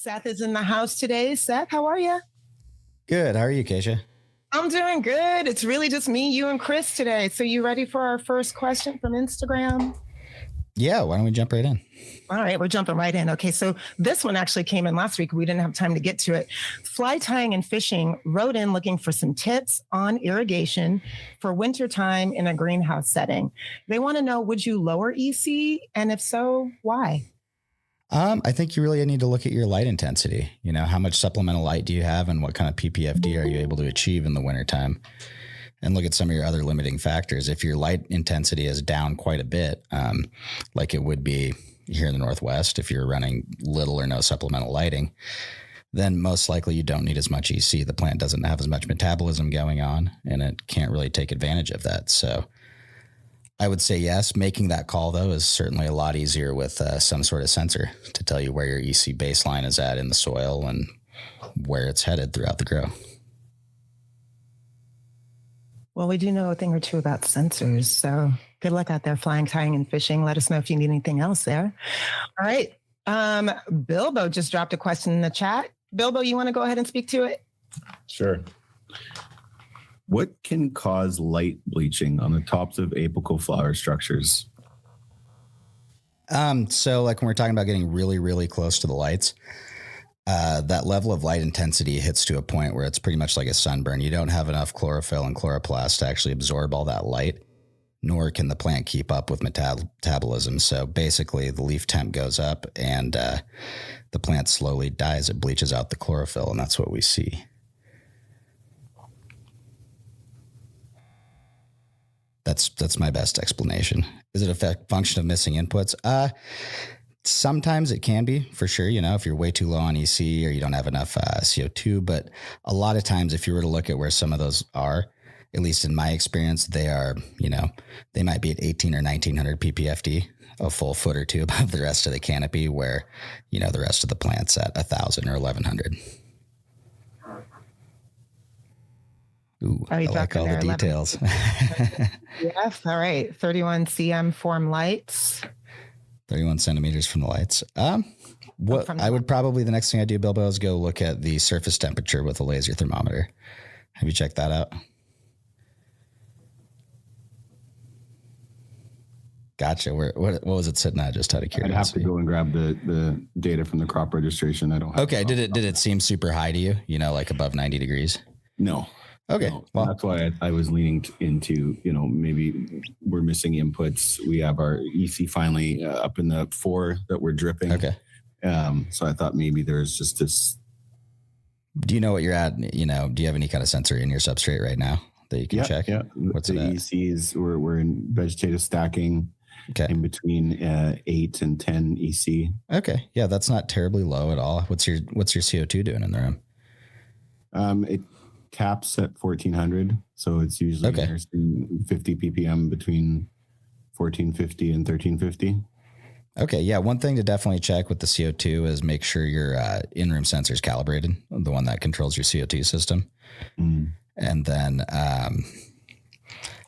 Seth is in the house today. Seth, how are you? Good. How are you, Keisha? I'm doing good. It's really just me, you, and Chris today. So you ready for our first question from Instagram? Yeah, why don't we jump right in? All right, we're jumping right in. Okay, so this one actually came in last week. We didn't have time to get to it. Fly Tying and Fishing wrote in looking for some tips on irrigation for wintertime in a greenhouse setting. They want to know, would you lower EC? And if so, why? I think you really need to look at your light intensity. You know, how much supplemental light do you have and what kind of PPFD are you able to achieve in the wintertime? And look at some of your other limiting factors. If your light intensity is down quite a bit, like it would be here in the Northwest, if you're running little or no supplemental lighting, then most likely you don't need as much EC. The plant doesn't have as much metabolism going on and it can't really take advantage of that. So I would say yes. Making that call, though, is certainly a lot easier with some sort of sensor to tell you where your EC baseline is at in the soil and where it's headed throughout the grow. Well, we do know a thing or two about sensors. So good luck out there flying, tying, and fishing. Let us know if you need anything else there. All right. Bilbo just dropped a question in the chat. Bilbo, you want to go ahead and speak to it? Sure. What can cause light bleaching on the tops of apical flower structures? So like when we're talking about getting really, really close to the lights, that level of light intensity hits to a point where it's pretty much like a sunburn. You don't have enough chlorophyll and chloroplast to actually absorb all that light, nor can the plant keep up with metabolism. So basically the leaf temp goes up and the plant slowly dies. It bleaches out the chlorophyll, and that's what we see. That's my best explanation. Is it a function of missing inputs? Sometimes it can be, for sure, you know, if you're way too low on EC or you don't have enough CO2. But a lot of times, if you were to look at where some of those are, at least in my experience, they are, you know, they might be at 18 or 1900 ppfd, a full foot or two above the rest of the canopy, where, you know, the rest of the plant's at 1000 or 1100. Ooh, I like all the details. Yes. All right. 31 cm form lights. 31 centimeters from the lights. What I would probably, the next thing I do, Bilbo, is go look at the surface temperature with a laser thermometer. Have you checked that out? Gotcha. What was it sitting at? Just out of curiosity. I'd have to go and grab the data from the crop registration. I don't have. Okay. Did it seem super high to you? You know, like above 90 degrees? No. Okay. No. Well, that's why I was leaning into, you know, maybe we're missing inputs. We have our EC finally up in the 4 that we're dripping. Okay. So I thought maybe there's just this. Do you know what you're at? You know, do you have any kind of sensor in your substrate right now that you can check? Yeah. What's the it at? ECs? We're in vegetative stacking. Okay. In between 8 and 10 EC. Okay. Yeah, that's not terribly low at all. What's your CO2 doing in the room? It caps at 1400, so it's usually there's 50 ppm between 1450 and 1350. Okay, yeah. One thing to definitely check with the CO2 is make sure your in-room sensor is calibrated, the one that controls your CO2 system. And then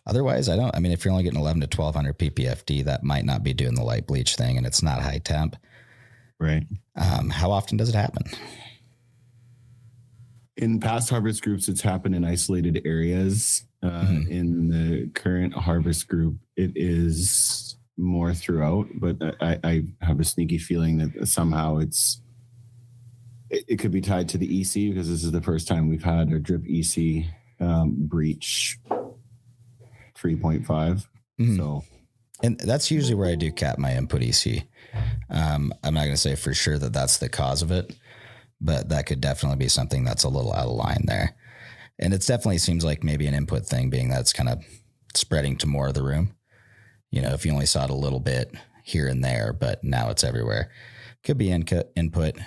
otherwise, if you're only getting 11 to 1200 ppfd, that might not be doing the light bleach thing, and it's not high temp. Right. How often does it happen? In past harvest groups, it's happened in isolated areas. In the current harvest group, it is more throughout, but I have a sneaky feeling that somehow it could be tied to the EC, because this is the first time we've had a drip EC breach 3.5. So, and that's usually where I do cap my input EC. I'm not going to say for sure that that's the cause of it, but that could definitely be something that's a little out of line there. And it definitely seems like maybe an input thing, being that it's kind of spreading to more of the room. You know, if you only saw it a little bit here and there, but now it's everywhere. Could be input.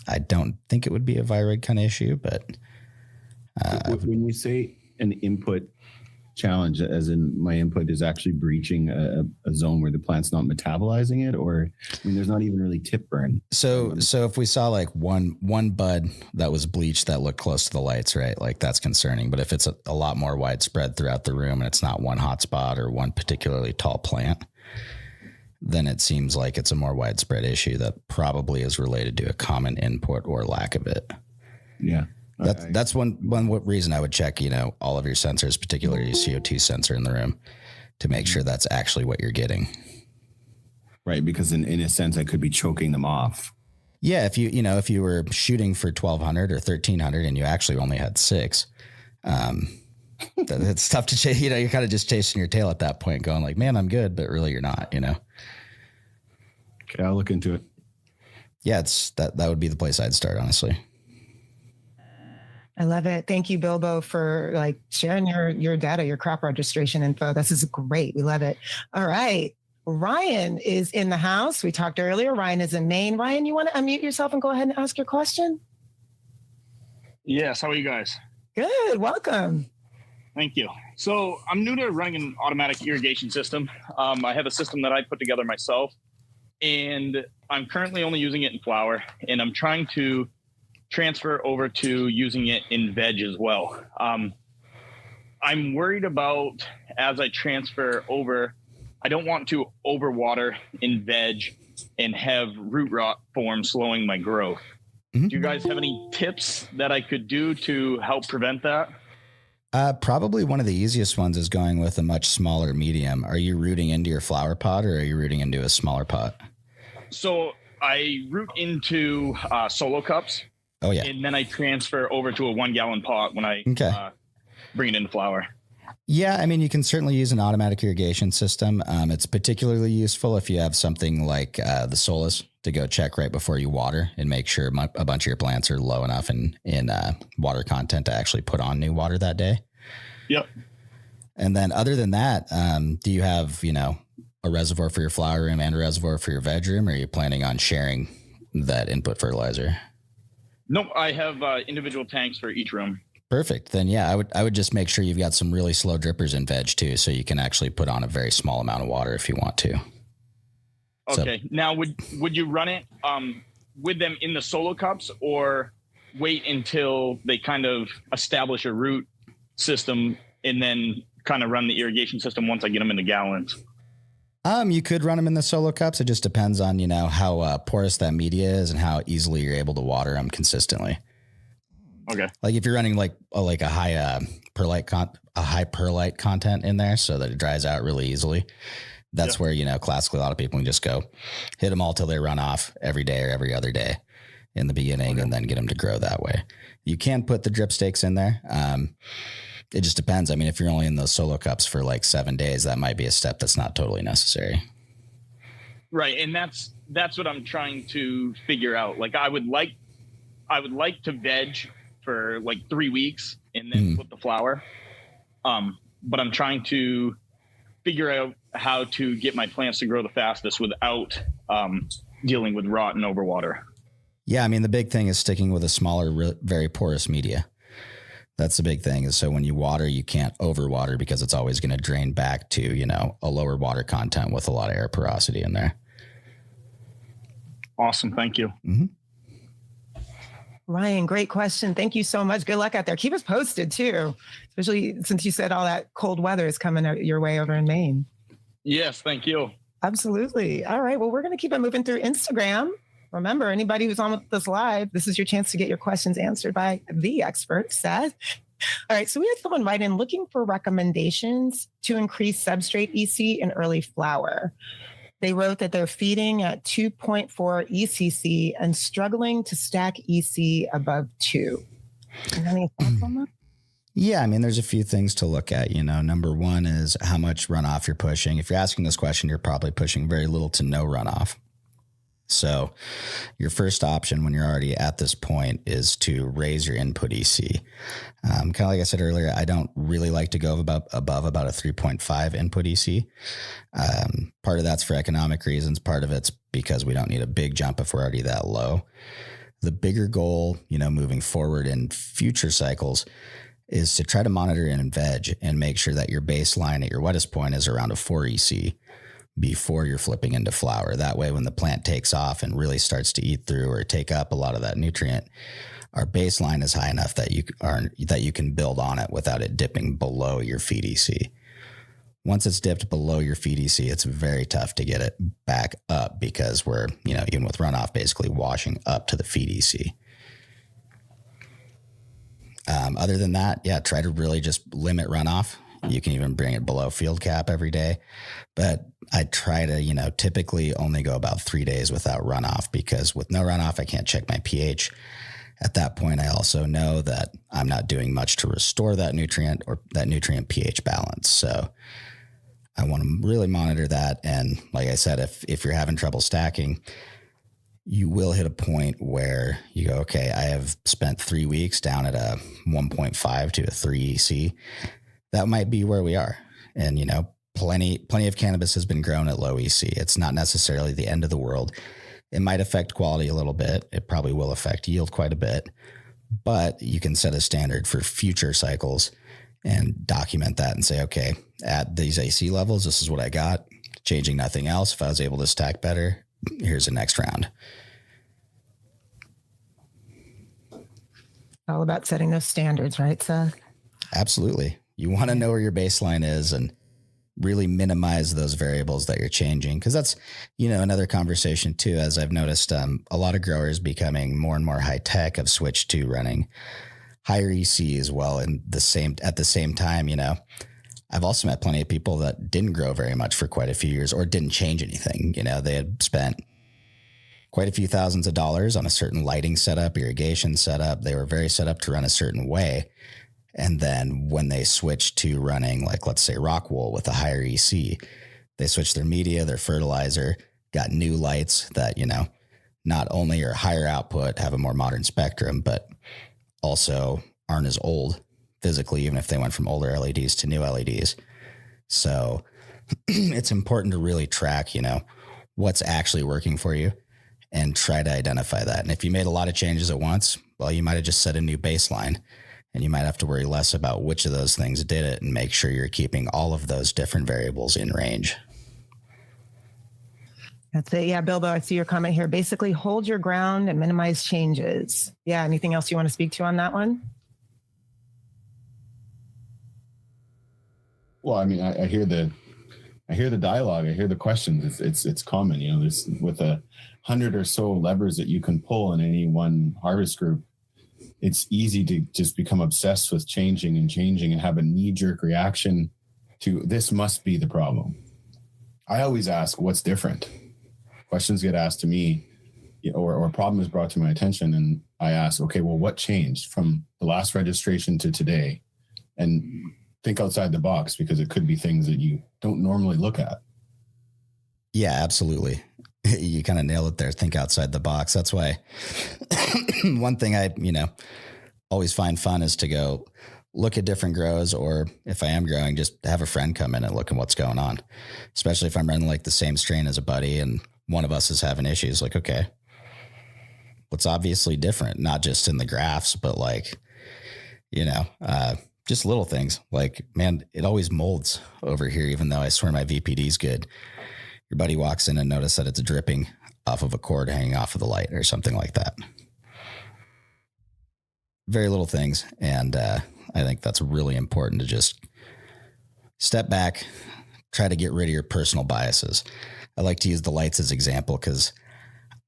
I don't think it would be a virid kind of issue, but when you say an input challenge, as in my input is actually breaching a zone where the plant's not metabolizing it, or there's not even really tip burn. So if we saw like one bud that was bleached that looked close to the lights, right? Like that's concerning. But if it's a lot more widespread throughout the room and it's not one hot spot or one particularly tall plant, then it seems like it's a more widespread issue that probably is related to a common input or lack of it. Yeah. That's one reason I would check, all of your sensors, particularly your CO2 sensor in the room, to make sure that's actually what you're getting. Right. Because in a sense, I could be choking them off. Yeah. If you were shooting for 1,200 or 1,300 and you actually only had 6, it's tough to chase. You're kind of just chasing your tail at that point going like, man, I'm good, but really you're not, Okay. I'll look into it. Yeah. That would be the place I'd start, honestly. I love it. Thank you, Bilbo, for sharing your data, your crop registration info. This is great. We love it. All right. Ryan is in the house. We talked earlier. Ryan is in Maine. Ryan, you want to unmute yourself and go ahead and ask your question? Yes. How are you guys? Good. Welcome. Thank you. So I'm new to running an automatic irrigation system. I have a system that I put together myself, and I'm currently only using it in flower, and I'm trying to transfer over to using it in veg as well. I'm worried about, as I transfer over, I don't want to overwater in veg and have root rot form slowing my growth. Mm-hmm. Do you guys have any tips that I could do to help prevent that? Probably one of the easiest ones is going with a much smaller medium. Are you rooting into your flower pot, or are you rooting into a smaller pot? So I root into solo cups. Oh, yeah. And then I transfer over to a 1 gallon pot when I bring it into flower. Yeah, I mean, you can certainly use an automatic irrigation system. It's particularly useful if you have something like the Solus to go check right before you water and make sure a bunch of your plants are low enough in water content to actually put on new water that day. Yep. And then other than that, do you have, a reservoir for your flower room and a reservoir for your veg room, or are you planning on sharing that input fertilizer? Nope, I have individual tanks for each room. Perfect. Then yeah, I would just make sure you've got some really slow drippers in veg too, so you can actually put on a very small amount of water if you want to. Okay. So, now would you run it with them in the solo cups, or wait until they kind of establish a root system and then kind of run the irrigation system once I get them in the gallons? You could run them in the solo cups. It just depends on, how porous that media is and how easily you're able to water them consistently. Okay. Like if you're running like a high perlite content in there so that it dries out really easily, that's where, classically a lot of people can just go hit them all till they run off every day or every other day in the beginning and then get them to grow that way. You can put the drip stakes in there. It just depends. I mean, if you're only in those solo cups for like 7 days, that might be a step that's not totally necessary. Right. And that's what I'm trying to figure out. Like I would like to veg for like 3 weeks and then put the flower. But I'm trying to figure out how to get my plants to grow the fastest without dealing with rot and overwater. Yeah. I mean, the big thing is sticking with a smaller, very porous media. That's the big thing, is so when you water, you can't overwater because it's always going to drain back to, a lower water content with a lot of air porosity in there. Awesome. Thank you. Mm-hmm. Ryan, great question. Thank you so much. Good luck out there. Keep us posted too, especially since you said all that cold weather is coming your way over in Maine. Yes. Thank you. Absolutely. All right. Well, we're going to keep it moving through Instagram. Remember, anybody who's on with us live, this is your chance to get your questions answered by the expert, Seth. All right. So we had someone write in looking for recommendations to increase substrate EC in early flower. They wrote that they're feeding at 2.4 ECC and struggling to stack EC above 2. Any thoughts on that? Yeah, I mean, there's a few things to look at. Number one is how much runoff you're pushing. If you're asking this question, you're probably pushing very little to no runoff. So your first option when you're already at this point is to raise your input EC. Kind of like I said earlier, I don't really like to go above about a 3.5 input EC. Part of that's for economic reasons. Part of it's because we don't need a big jump if we're already that low. The bigger goal, moving forward in future cycles is to try to monitor in veg and make sure that your baseline at your wettest point is around a 4 EC. Before you're flipping into flower. That way, when the plant takes off and really starts to eat through or take up a lot of that nutrient, our baseline is high enough that you can build on it without it dipping below your feed EC. Once it's dipped below your feed EC, it's very tough to get it back up because we're, even with runoff, basically washing up to the feed EC. Other than that, try to really just limit runoff. You can even bring it below field cap every day. But I try to, typically only go about 3 days without runoff, because with no runoff, I can't check my pH. At that point, I also know that I'm not doing much to restore that nutrient or that nutrient pH balance. So I want to really monitor that. And like I said, if you're having trouble stacking, you will hit a point where you go, okay, I have spent 3 weeks down at a 1.5 to a 3 EC. That might be where we are. And, plenty of cannabis has been grown at low EC. It's not necessarily the end of the world. It might affect quality a little bit. It probably will affect yield quite a bit, but you can set a standard for future cycles and document that and say, okay, at these AC levels, this is what I got, changing nothing else. If I was able to stack better, here's the next round. All about setting those standards, right, Seth? Absolutely. You want to know where your baseline is and really minimize those variables that you're changing. Because that's, another conversation too, as I've noticed, a lot of growers becoming more and more high tech have switched to running higher EC as well. And at the same time, I've also met plenty of people that didn't grow very much for quite a few years or didn't change anything. They had spent quite a few thousands of dollars on a certain lighting setup, irrigation setup. They were very set up to run a certain way. And then when they switched to running, like, let's say rockwool with a higher EC, they switched their media, their fertilizer, got new lights that, not only are higher output, have a more modern spectrum, but also aren't as old physically, even if they went from older LEDs to new LEDs. So it's important to really track, what's actually working for you and try to identify that. And if you made a lot of changes at once, well, you might have just set a new baseline. And you might have to worry less about which of those things did it and make sure you're keeping all of those different variables in range. That's it. Yeah, Bilbo, I see your comment here. Basically, hold your ground and minimize changes. Yeah, anything else you want to speak to on that one? Well, I mean, I hear the dialogue. I hear the questions. It's common. There's with 100 or so levers that you can pull in any one harvest group. It's easy to just become obsessed with changing and have a knee-jerk reaction to this must be the problem. I always ask, what's different? Questions get asked to me, or a problem is brought to my attention, and I ask, okay, well, what changed from the last registration to today? And think outside the box, because it could be things that you don't normally look at. Yeah, absolutely. You kind of nail it there. Think outside the box. That's why one thing I, always find fun is to go look at different grows, or if I am growing, just have a friend come in and look at what's going on, especially if I'm running like the same strain as a buddy and one of us is having issues. Like, okay, what's obviously different, not just in the graphs, but like, just little things like, man, it always molds over here, even though I swear my VPD is good. Your buddy walks in and notice that it's dripping off of a cord hanging off of the light or something like that. Very little things. And I think that's really important to just step back, try to get rid of your personal biases. I like to use the lights as example because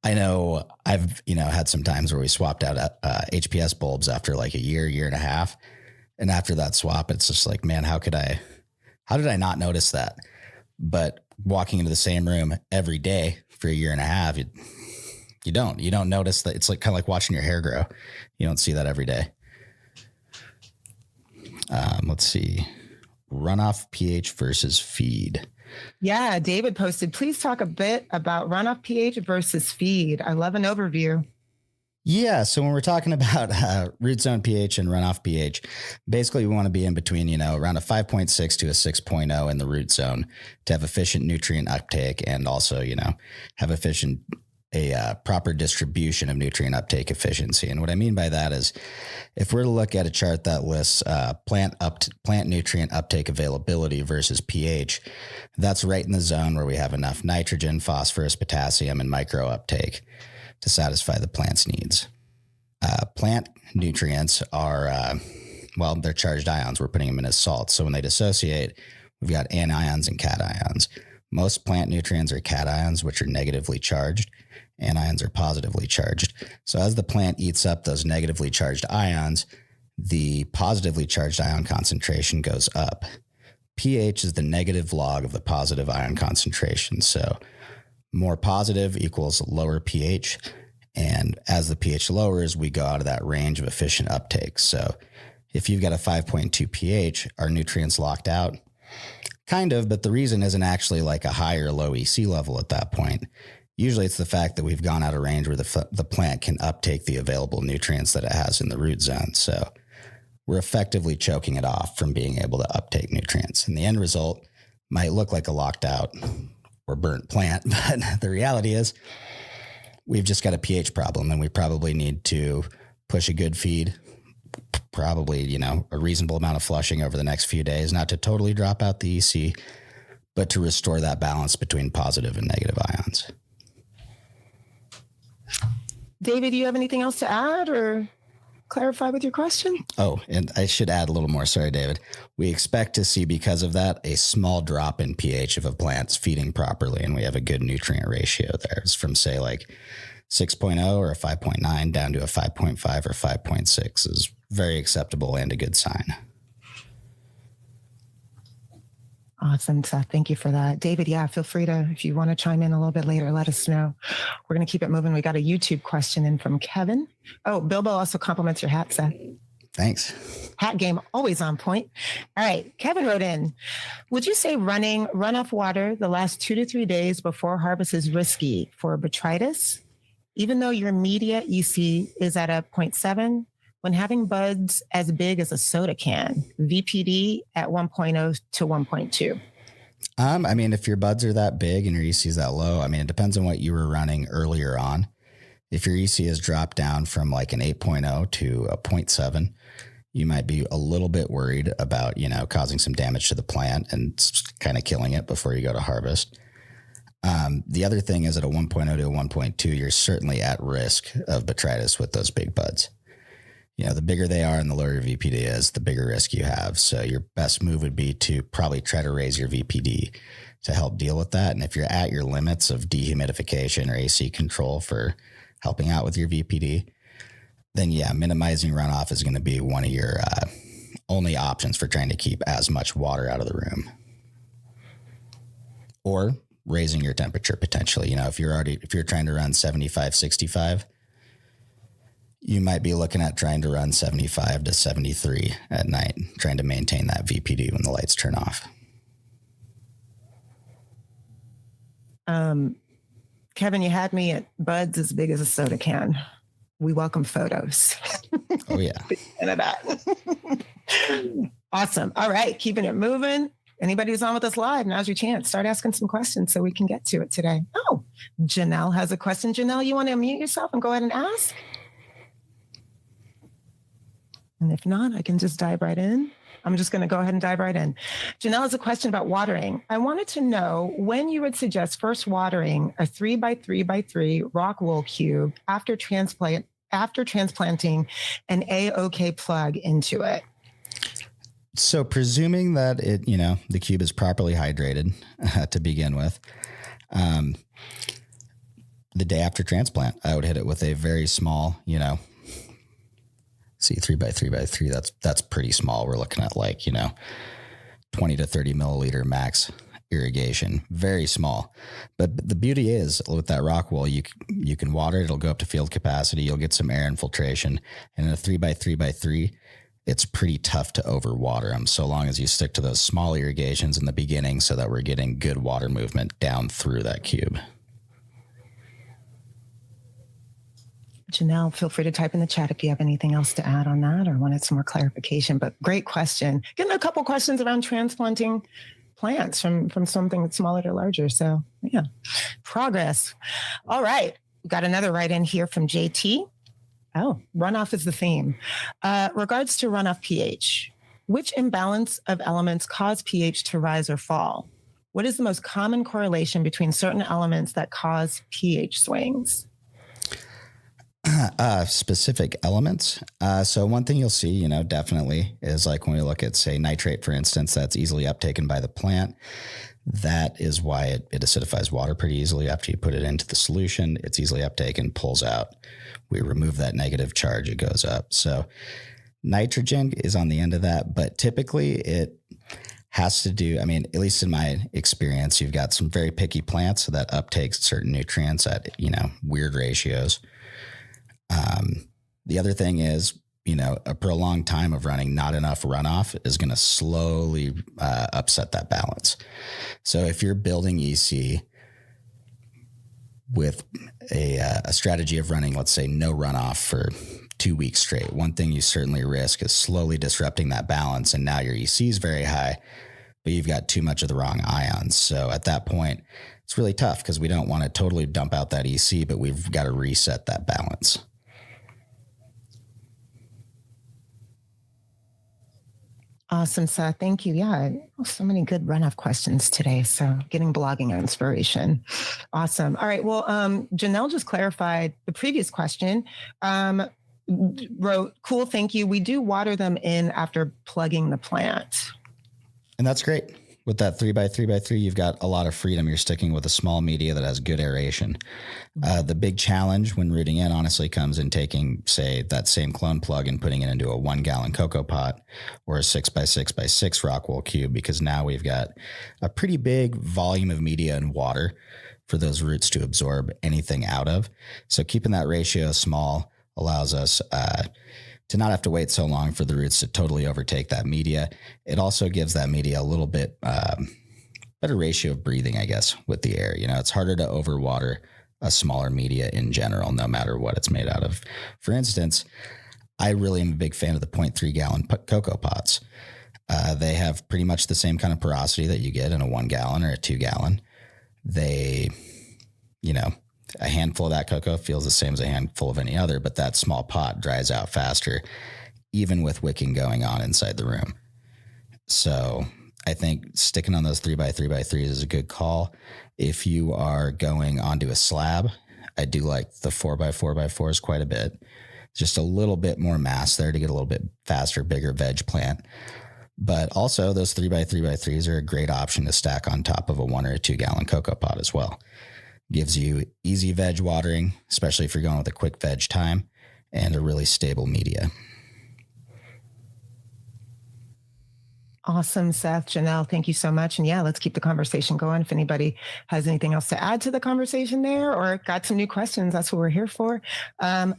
I know I've, had some times where we swapped out HPS bulbs after like a year and a half. And after that swap, it's just like, man, how did I not notice that? But walking into the same room every day for a year and a half, you don't notice that. It's like kind of like watching your hair grow. You don't see that every day. Let's see. Runoff pH versus feed. Yeah, David posted, please talk a bit about runoff pH versus feed. I love an overview. Yeah. So when we're talking about root zone pH and runoff pH, basically we want to be in between, around a 5.6 to a 6.0 in the root zone to have efficient nutrient uptake and also, have a proper distribution of nutrient uptake efficiency. And what I mean by that is if we're to look at a chart that lists plant nutrient uptake availability versus pH, that's right in the zone where we have enough nitrogen, phosphorus, potassium, and micro uptake to satisfy the plant's needs. Plant nutrients are, they're charged ions. We're putting them in as salts. So when they dissociate, we've got anions and cations. Most plant nutrients are cations, which are negatively charged. Anions are positively charged. So as the plant eats up those negatively charged ions, the positively charged ion concentration goes up. pH is the negative log of the positive ion concentration. So more positive equals lower pH. And as the pH lowers, we go out of that range of efficient uptake. So if you've got a 5.2 pH, are nutrients locked out? Kind of, but the reason isn't actually like a high or low EC level at that point. Usually it's the fact that we've gone out of range where the plant can uptake the available nutrients that it has in the root zone. So we're effectively choking it off from being able to uptake nutrients. And the end result might look like a locked out or burnt plant, but the reality is we've just got a pH problem, and we probably need to push a good feed, probably, a reasonable amount of flushing over the next few days, not to totally drop out the EC, but to restore that balance between positive and negative ions. David, do you have anything else to add or clarify with your question? Oh, and I should add a little more. Sorry, David. We expect to see, because of that, a small drop in pH if a plant's feeding properly and we have a good nutrient ratio there. It's from, say, like 6.0 or a 5.9 down to a 5.5 or 5.6 is very acceptable and a good sign. Awesome, Seth. Thank you for that. David, feel free to, if you want to chime in a little bit later, let us know. We're going to keep it moving. We got a YouTube question in from Kevin. Oh, Bilbo also compliments your hat, Seth. Thanks. Hat game, always on point. All right. Kevin wrote in, would you say running runoff water the last 2 to 3 days before harvest is risky for botrytis, even though your media EC is at a 0.7? When having buds as big as a soda can, VPD at 1.0 to 1.2? If your buds are that big and your EC is that low, it depends on what you were running earlier on. If your EC has dropped down from like an 8.0 to a 0.7, you might be a little bit worried about, causing some damage to the plant and kind of killing it before you go to harvest. The other thing is at a 1.0 to a 1.2, you're certainly at risk of botrytis with those big buds. The bigger they are and the lower your VPD is, the bigger risk you have. So your best move would be to probably try to raise your VPD to help deal with that. And if you're at your limits of dehumidification or AC control for helping out with your VPD, then minimizing runoff is going to be one of your only options for trying to keep as much water out of the room. Or raising your temperature potentially. If you're trying to run 75, 65, you might be looking at trying to run 75 to 73 at night, trying to maintain that VPD when the lights turn off. Kevin, you had me at buds as big as a soda can. We welcome photos. Oh, yeah. Into that. Awesome. All right. Keeping it moving. Anybody who's on with us live, now's your chance. Start asking some questions so we can get to it today. Oh, Janelle has a question. Janelle, you want to unmute yourself and go ahead and ask? And if not, I can just dive right in. I'm just going to go ahead and dive right in. Janelle has a question about watering. I wanted to know when you would suggest first watering a 3x3x3 rock wool cube after transplanting an AOK plug into it. So presuming that the cube is properly hydrated to begin with, the day after transplant, I would hit it with a very small, 3x3x3, that's pretty small. We're looking at 20 to 30 milliliter max irrigation, very small. But the beauty is with that rock wool, you can water it. It'll go up to field capacity. You'll get some air infiltration. And in a 3x3x3, it's pretty tough to overwater them so long as you stick to those small irrigations in the beginning so that we're getting good water movement down through that cube. Janelle, feel free to type in the chat if you have anything else to add on that or wanted some more clarification, but great question. Getting a couple questions around transplanting plants from something smaller to larger. So progress. All right. We got another write-in here from JT. Oh, runoff is the theme. Regards to runoff pH, which imbalance of elements cause pH to rise or fall? What is the most common correlation between certain elements that cause pH swings? Specific elements. So one thing you'll see, definitely is like when we look at, say, nitrate, for instance, that's easily uptaken by the plant. That is why it acidifies water pretty easily. After you put it into the solution, it's easily uptaken, pulls out. We remove that negative charge, it goes up. So nitrogen is on the end of that, but typically it has to do, at least in my experience, you've got some very picky plants that uptake certain nutrients at, weird ratios. The other thing is, a prolonged time of running not enough runoff is going to slowly upset that balance. So if you're building EC with a strategy of running, let's say, no runoff for 2 weeks straight, one thing you certainly risk is slowly disrupting that balance. And now your EC is very high, but you've got too much of the wrong ions. So at that point, it's really tough because we don't want to totally dump out that EC, but we've got to reset that balance. Awesome, Seth. Thank you. Yeah, so many good runoff questions today. So getting blogging inspiration. Awesome. All right. Well, Janelle just clarified the previous question. Wrote, cool, thank you. We do water them in after plugging the plant. And that's great. With that 3x3x3, you've got a lot of freedom. You're sticking with a small media that has good aeration. The big challenge when rooting in, honestly, comes in taking, say, that same clone plug and putting it into a 1 gallon coco pot or a 6x6x6 rockwool cube, because now we've got a pretty big volume of media and water for those roots to absorb anything out of. So keeping that ratio small allows us to not have to wait so long for the roots to totally overtake that media. It also gives that media a little bit better ratio of breathing, I guess, with the air. It's harder to overwater a smaller media in general, no matter what it's made out of. For instance, I really am a big fan of the 0.3 gallon coco pots. They have pretty much the same kind of porosity that you get in a 1 gallon or a 2 gallon. They, a handful of that cocoa feels the same as a handful of any other, but that small pot dries out faster, even with wicking going on inside the room. So I think sticking on those 3x3x3s is a good call. If you are going onto a slab, I do like the 4x4x4s quite a bit. Just a little bit more mass there to get a little bit faster, bigger veg plant. But also those 3x3x3s are a great option to stack on top of a 1 or a 2 gallon coco pot as well. Gives you easy veg watering, especially if you're going with a quick veg time, and a really stable media. Awesome, Seth. Janelle, thank you so much. And yeah, let's keep the conversation going. If anybody has anything else to add to the conversation there or got some new questions, that's what we're here for.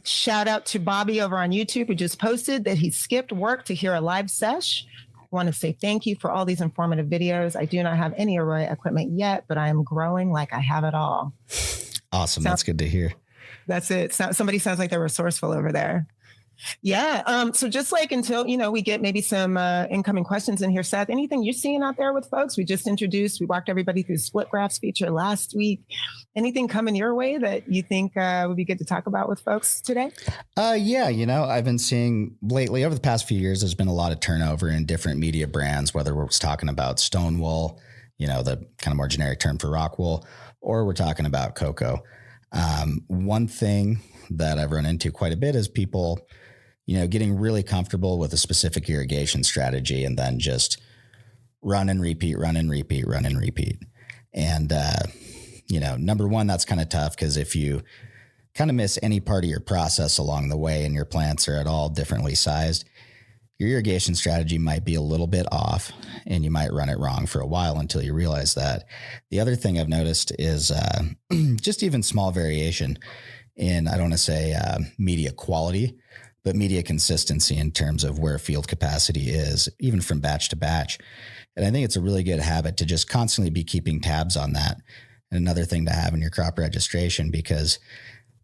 Shout out to Bobby over on YouTube, who just posted that he skipped work to hear a live sesh. Want to say thank you for all these informative videos. I do not have any AROYA equipment yet, but I am growing like I have it all. Awesome. That's good to hear. That's it. Somebody sounds like they're resourceful over there. Yeah. So just like until, we get maybe some incoming questions in here, Seth, anything you're seeing out there with folks? We walked everybody through split graphs feature last week. Anything coming your way that you think would be good to talk about with folks today? Yeah. I've been seeing lately over the past few years, there's been a lot of turnover in different media brands, whether we're talking about stone wool, the kind of more generic term for rock wool, or we're talking about coco. One thing that I've run into quite a bit is people, getting really comfortable with a specific irrigation strategy and then just run and repeat. And, number one, that's kind of tough because if you kind of miss any part of your process along the way and your plants are at all differently sized, your irrigation strategy might be a little bit off and you might run it wrong for a while until you realize that. The other thing I've noticed is just even small variation in, I don't want to say media quality, but media consistency in terms of where field capacity is, even from batch to batch. And I think it's a really good habit to just constantly be keeping tabs on that. And another thing to have in your crop registration, because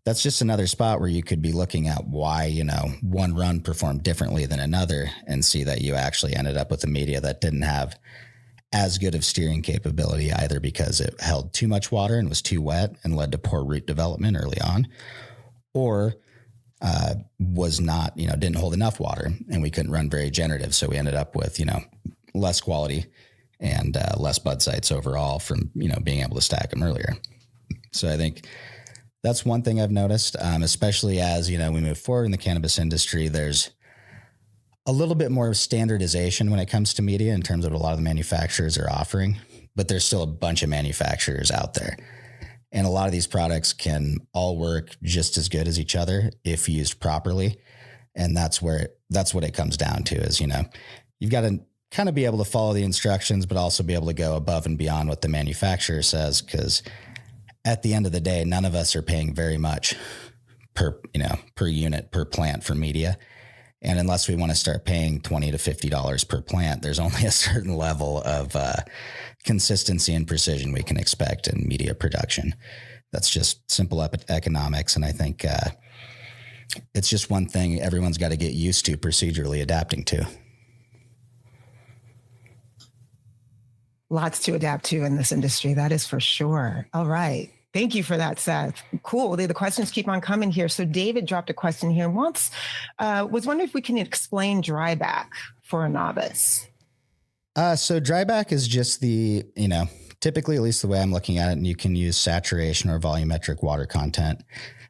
that's just another spot where you could be looking at why, one run performed differently than another and see that you actually ended up with a media that didn't have as good of steering capability, either because it held too much water and was too wet and led to poor root development early on, or was not, didn't hold enough water and we couldn't run very generative. So we ended up with, less quality and less bud sites overall from, being able to stack them earlier. So I think That's one thing I've noticed, especially as, we move forward in the cannabis industry. There's a little bit more standardization when it comes to media in terms of what a lot of the manufacturers are offering, but there's still a bunch of manufacturers out there. And a lot of these products can all work just as good as each other if used properly. And that's what it comes down to is, you've got to kind of be able to follow the instructions, but also be able to go above and beyond what the manufacturer says. Because at the end of the day, none of us are paying very much per unit, per plant for media. And unless we want to start paying $20 to $50 per plant, there's only a certain level of consistency and precision we can expect in media production. That's just simple economics. And I think it's just one thing everyone's got to get used to procedurally adapting to. Lots to adapt to in this industry. That is for sure. All right. Thank you for that, Seth. Cool. The questions keep on coming here. So David dropped a question here was wondering if we can explain dryback for a novice. So dryback is just typically, at least the way I'm looking at it, and you can use saturation or volumetric water content.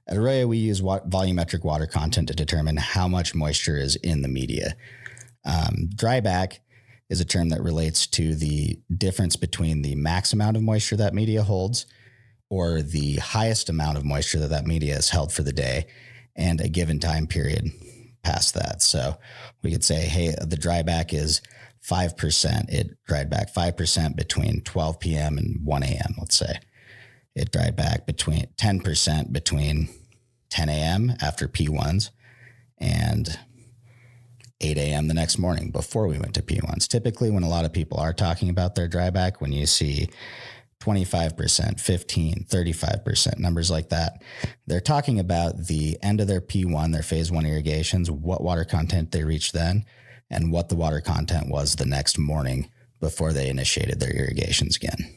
At AROYA, we use volumetric water content to determine how much moisture is in the media. Dryback is a term that relates to the difference between the max amount of moisture that media holds or the highest amount of moisture that media has held for the day and a given time period past that. So we could say, hey, the dryback is 5%. It dried back 5% between 12 p.m. and 1 a.m., let's say. It dried back between 10% between 10 a.m. after P1s and 8 a.m. the next morning before we went to P1s. Typically, when a lot of people are talking about their dryback, when you see 25%, 15, 35%, numbers like that, they're talking about the end of their P1, their phase 1 irrigations, what water content they reached then, and what the water content was the next morning before they initiated their irrigations again.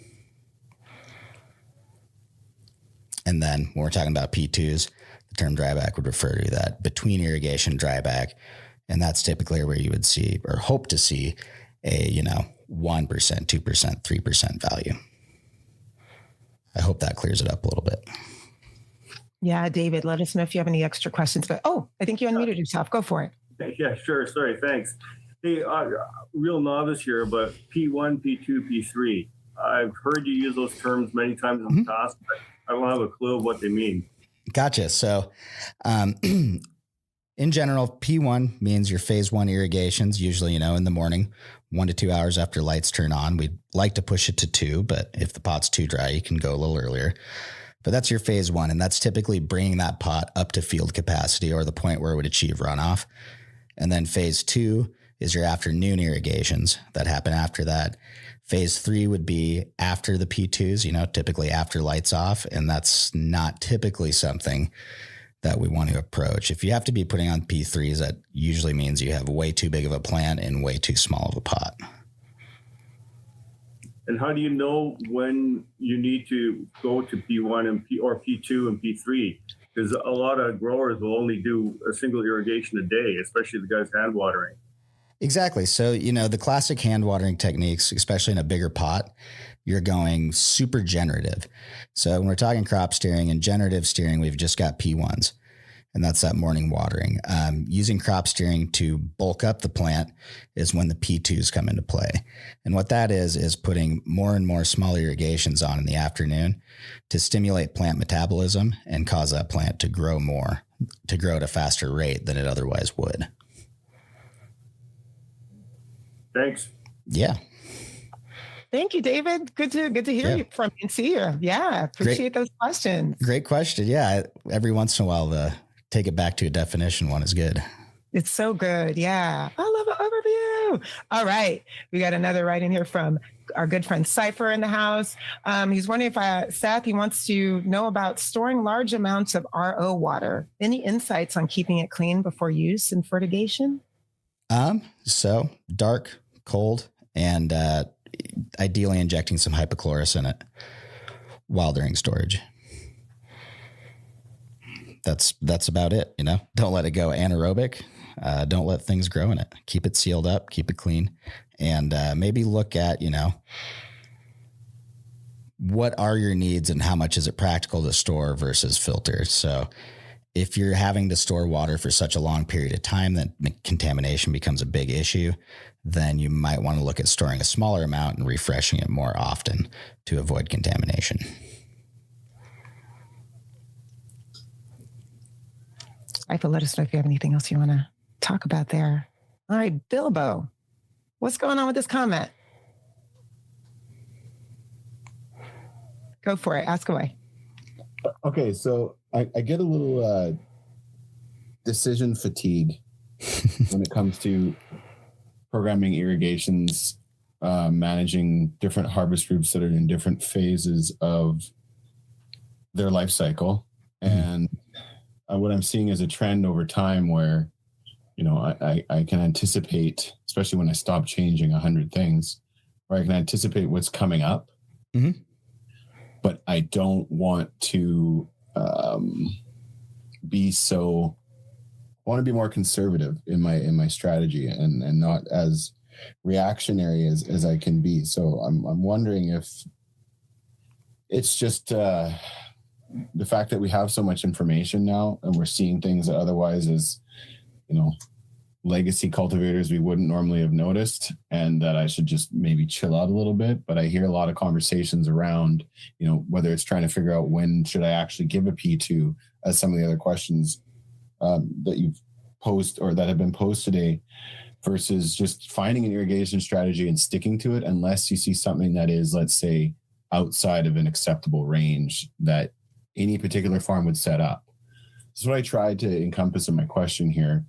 And then when we're talking about P2s, the term dryback would refer to that between irrigation dryback. And that's typically where you would see or hope to see a, 1%, 2%, 3% value. I hope that clears it up a little bit. Yeah, David, let us know if you have any extra questions. But I think you unmuted yourself. Go for it. Yeah, sure. Sorry, thanks. Hey, real novice here, but P1, P2, P3. I've heard you use those terms many times in the past, but I don't have a clue of what they mean. Gotcha. So in general, P1 means your phase 1 irrigations, usually, in the morning, 1 to 2 hours after lights turn on. We'd like to push it to 2, but if the pot's too dry, you can go a little earlier. But that's your phase 1, and that's typically bringing that pot up to field capacity or the point where it would achieve runoff. And then phase 2 is your afternoon irrigations that happen after that. Phase 3 would be after the P2s, typically after lights off, and that's not typically something that we want to approach. If you have to be putting on P3s, that usually means you have way too big of a plant and way too small of a pot. And how do you know when you need to go to P1 and or P2 and P3? Because a lot of growers will only do a single irrigation a day, especially the guys hand watering. Exactly. So, the classic hand watering techniques, especially in a bigger pot, you're going super generative. So when we're talking crop steering and generative steering, we've just got P1s, and that's that morning watering. Using crop steering to bulk up the plant is when the P2s come into play. And what that is putting more and more small irrigations on in the afternoon to stimulate plant metabolism and cause that plant to grow at a faster rate than it otherwise would. Thanks. Yeah. Thank you, David. Good to hear you from you and see you. Yeah, appreciate those questions. Great question. Yeah, every once in a while, the take it back to a definition one is good. It's so good. Yeah, I love an overview. All right, we got another write in here from our good friend Cypher in the house. He's wondering if Seth, he wants to know about storing large amounts of RO water. Any insights on keeping it clean before use and fertigation? So dark, cold, and ideally injecting some hypochlorous in it while during storage. That's about it. Don't let it go anaerobic. Don't let things grow in it. Keep it sealed up, keep it clean, and maybe look at, what are your needs and how much is it practical to store versus filter? So if you're having to store water for such a long period of time that contamination becomes a big issue, then you might want to look at storing a smaller amount and refreshing it more often to avoid contamination. Eiffel, let us know if you have anything else you want to talk about there. All right, Bilbo, what's going on with this comment? Go for it. Ask away. Okay, so I get a little decision fatigue when it comes to programming irrigations, managing different harvest groups that are in different phases of their life cycle. And what I'm seeing is a trend over time where, you know, I can anticipate, especially when I stop changing 100 things, where I can anticipate what's coming up. Mm-hmm. But I don't want to I want to be more conservative in my strategy and not as reactionary as I can be. So I'm wondering if it's just the fact that we have so much information now and we're seeing things that otherwise as, you know, legacy cultivators we wouldn't normally have noticed, and that I should just maybe chill out a little bit. But I hear a lot of conversations around, you know, whether it's trying to figure out when should I actually give a P2, as some of the other questions that you've posed or that have been posed today, versus just finding an irrigation strategy and sticking to it unless you see something that is, let's say, outside of an acceptable range that any particular farm would set up. This is what I tried to encompass in my question here.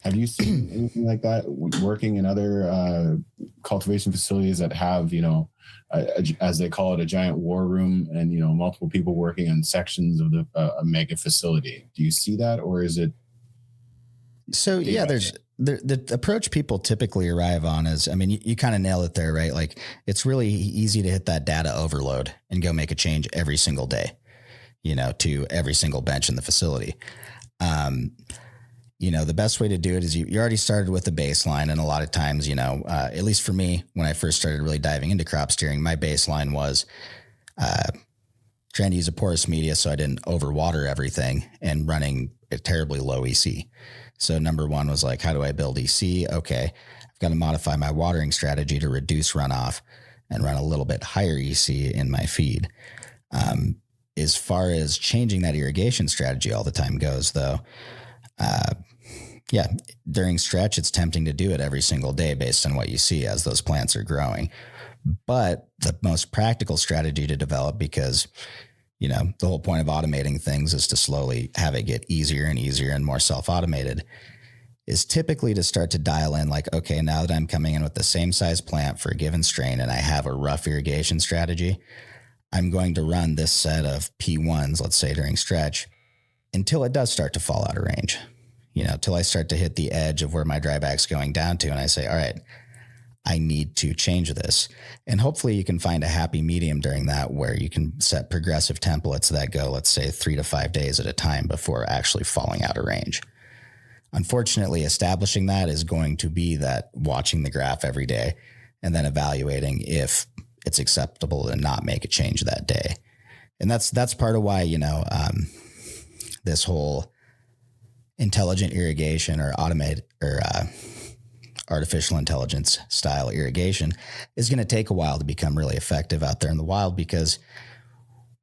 Have you seen anything like that working in other cultivation facilities that have, you know, as they call it, a giant war room and, you know, multiple people working on sections of a mega facility? Do you see that, or is it? So yeah, there's the approach people typically arrive on is, I mean, you kind of nail it there, right? Like it's really easy to hit that data overload and go make a change every single day, you know, to every single bench in the facility. You know, the best way to do it is you already started with a baseline. And a lot of times, you know, at least for me, when I first started really diving into crop steering, my baseline was trying to use a porous media so I didn't overwater everything and running a terribly low EC. So number one was like, how do I build EC? Okay, I've got to modify my watering strategy to reduce runoff and run a little bit higher EC in my feed. As far as changing that irrigation strategy all the time goes, though, yeah, during stretch, it's tempting to do it every single day based on what you see as those plants are growing. But the most practical strategy to develop, because, you know, the whole point of automating things is to slowly have it get easier and easier and more self-automated, is typically to start to dial in like, okay, now that I'm coming in with the same size plant for a given strain and I have a rough irrigation strategy, I'm going to run this set of P1s, let's say during stretch, until it does start to fall out of range. You know, till I start to hit the edge of where my dryback's going down to, and I say, all right, I need to change this. And hopefully you can find a happy medium during that where you can set progressive templates that go, let's say, 3 to 5 days at a time before actually falling out of range. Unfortunately, establishing that is going to be that watching the graph every day and then evaluating if it's acceptable to not make a change that day. And that's part of why, you know, this whole intelligent irrigation or automated or artificial intelligence style irrigation is going to take a while to become really effective out there in the wild, because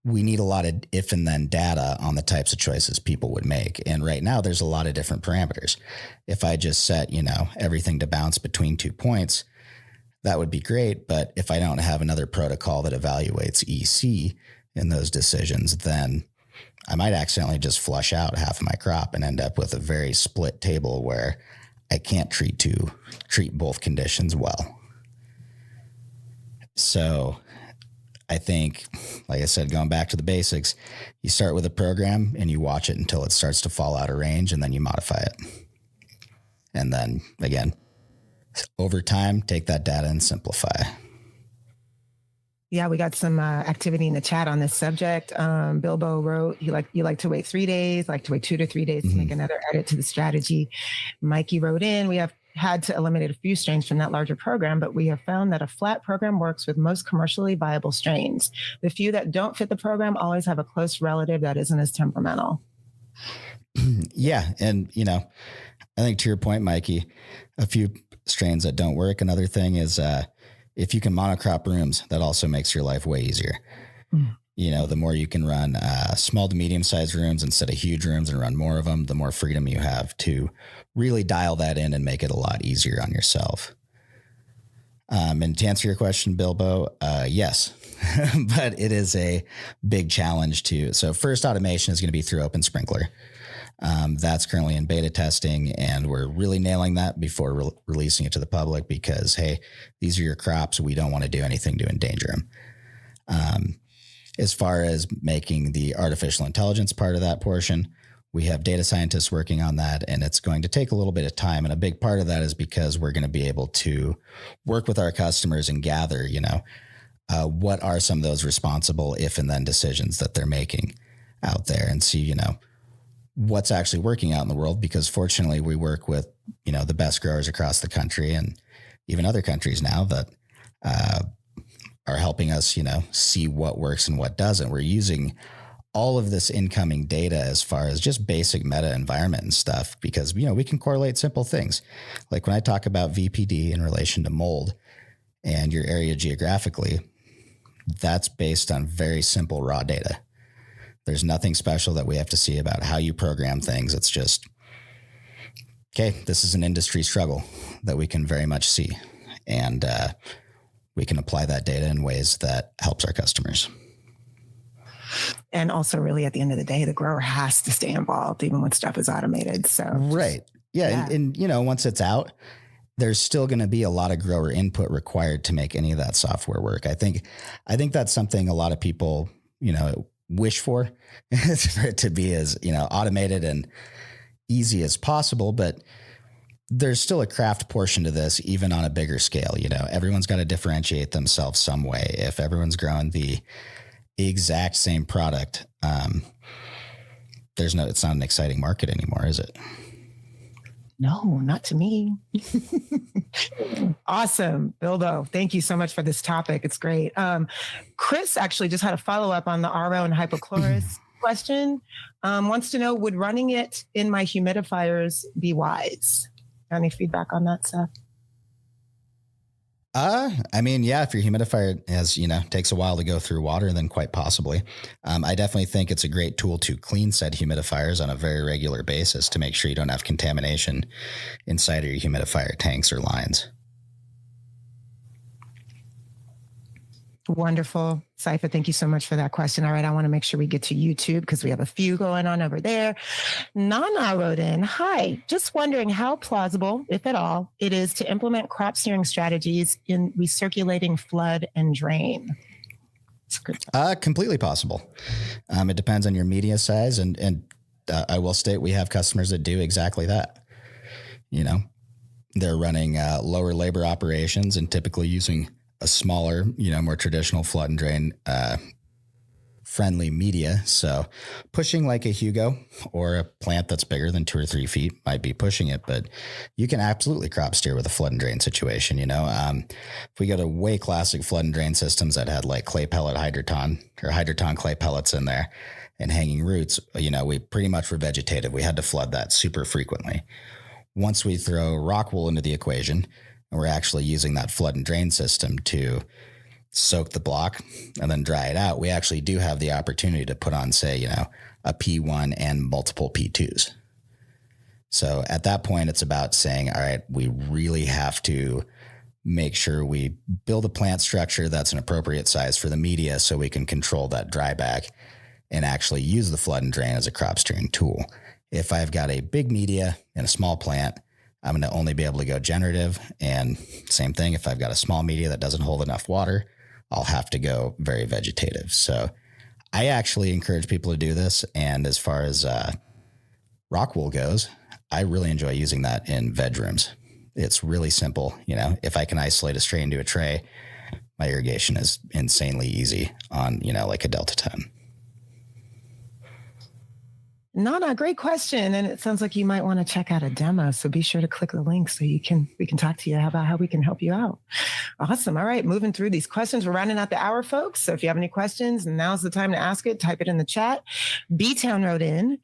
we need a lot of if and then data on the types of choices people would make. And right now there's a lot of different parameters. If I just set, you know, everything to bounce between 2 points, that would be great. But if I don't have another protocol that evaluates EC in those decisions, then I might accidentally just flush out half of my crop and end up with a very split table where I can't treat both conditions well. So I think, like I said, going back to the basics, you start with a program and you watch it until it starts to fall out of range, and then you modify it. And then again, over time, take that data and simplify. Yeah, we got some activity in the chat on this subject. Bilbo wrote, you like to wait 3 days, like to wait 2 to 3 days to make another edit to the strategy. Mikey wrote in, we have had to eliminate a few strains from that larger program, but we have found that a flat program works with most commercially viable strains. The few that don't fit the program always have a close relative that isn't as temperamental. Yeah. And, I think to your point, Mikey, a few strains that don't work. Another thing is if you can monocrop rooms, that also makes your life way easier. The more you can run small to medium sized rooms instead of huge rooms and run more of them, the more freedom you have to really dial that in and make it a lot easier on yourself. And to answer your question, Bilbo, yes, but it is a big challenge too. So first automation is going to be through Open Sprinkler. That's currently in beta testing, and we're really nailing that before releasing it to the public because, hey, these are your crops. We don't want to do anything to endanger them. As far as making the artificial intelligence part of that portion, we have data scientists working on that, and it's going to take a little bit of time. And a big part of that is because we're going to be able to work with our customers and gather, what are some of those responsible if and then decisions that they're making out there and see, what's actually working out in the world. Because fortunately we work with, the best growers across the country and even other countries now that, are helping us, see what works and what doesn't. We're using all of this incoming data as far as just basic meta environment and stuff, because, we can correlate simple things. Like when I talk about VPD in relation to mold and your area geographically, that's based on very simple raw data. There's nothing special that we have to see about how you program things. It's just, okay, this is an industry struggle that we can very much see. And, we can apply that data in ways that helps our customers. And also really at the end of the day, the grower has to stay involved even when stuff is automated. So right. Yeah. And once it's out, there's still going to be a lot of grower input required to make any of that software work. I think that's something a lot of people, wish for it to be as, automated and easy as possible, but there's still a craft portion to this, even on a bigger scale. Everyone's got to differentiate themselves some way. If everyone's growing the exact same product, it's not an exciting market anymore, is it? No, not to me. Awesome. Bilbo, thank you so much for this topic. It's great. Chris actually just had a follow-up on the RO and hypochlorous question. Wants to know, would running it in my humidifiers be wise? Any feedback on that, Seth? If your humidifier has, takes a while to go through water, then quite possibly. I definitely think it's a great tool to clean said humidifiers on a very regular basis to make sure you don't have contamination inside of your humidifier tanks or lines. Wonderful. Saifa, thank you so much for that question. All right, I want to make sure we get to YouTube because we have a few going on over there. Nana wrote in, hi, just wondering how plausible, if at all, it is to implement crop steering strategies in recirculating flood and drain. It's good. Completely possible. It depends on your media size. And I will state we have customers that do exactly that. They're running lower labor operations and typically using a smaller, more traditional flood and drain friendly media. So pushing like a Hugo or a plant that's bigger than 2 or 3 feet might be pushing it, but you can absolutely crop steer with a flood and drain situation. If we go to way classic flood and drain systems that had like clay pellet hydroton or hydroton clay pellets in there and hanging roots, we pretty much were vegetative. We had to flood that super frequently. Once we throw rockwool into the equation, and we're actually using that flood and drain system to soak the block and then dry it out, we actually do have the opportunity to put on, say, a P1 and multiple P2s. So at that point, it's about saying, all right, we really have to make sure we build a plant structure that's an appropriate size for the media so we can control that dryback and actually use the flood and drain as a crop steering tool. If I've got a big media and a small plant, I'm going to only be able to go generative. And same thing, if I've got a small media that doesn't hold enough water, I'll have to go very vegetative. So I actually encourage people to do this. And as far as rockwool goes, I really enjoy using that in veg rooms. It's really simple. If I can isolate a strain to a tray, my irrigation is insanely easy on, like a Delta 10. No, great question. And it sounds like you might want to check out a demo. So be sure to click the link so we can talk to you about how we can help you out. Awesome. All right. Moving through these questions. We're rounding out the hour, folks. So if you have any questions, now's the time to ask it. Type it in the chat. B-Town wrote in,